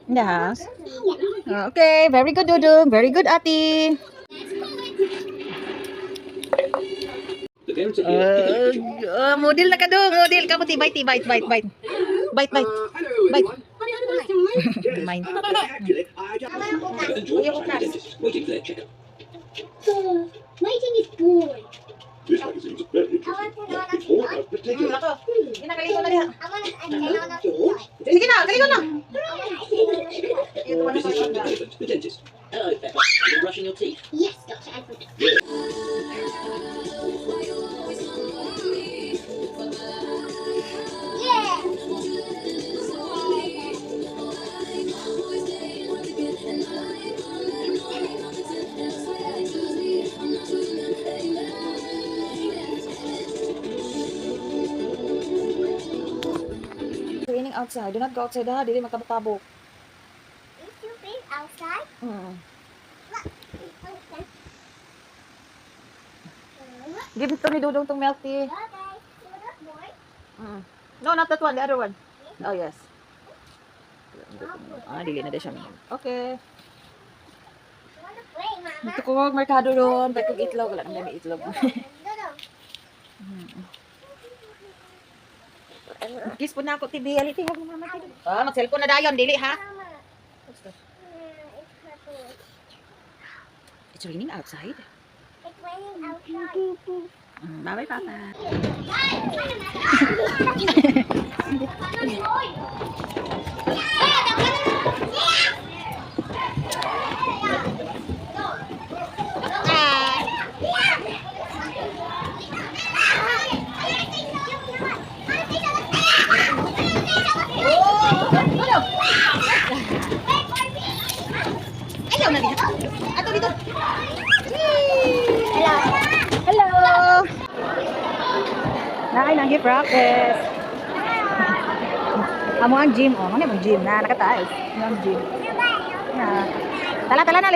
In the house? Okay, very good, Dudong. Very good, Ati. Model na ka, Dong. Model ka mo. Bite. Bite. Bite. Mine. Waiting is boring. This magazine is very interesting. It's all about potato. Ako. Ginagaling na diha. Sige na, galing na. This is Dr. Elephant, the dentist. Hello, Pepper. You're brushing your teeth. Yes, Dr. Edward. Yeah. Raining outside. Do not go outside, ha. Dili magtabok-tabok. If you been outside, Give it to me, Dudong, tong milk tea. No, not that one. The other one. Oh, yes. Dili na din siya. Okay. Ito ko merkado doon. Ba't kong itlog? Wala naman may itlog. Kiss po na ako, TV. Aliti, huwag mo naman. Mag-cellphone na dayon. Dili, ha? It's raining outside. It's raining outside. Bye-bye, Papa. Ayaw na dito. Ato dito. Hello. Nakay nang gift practice. Amo ang gym. Oh, ano yung gym na nakataas. Ang gym. Tala na. Let's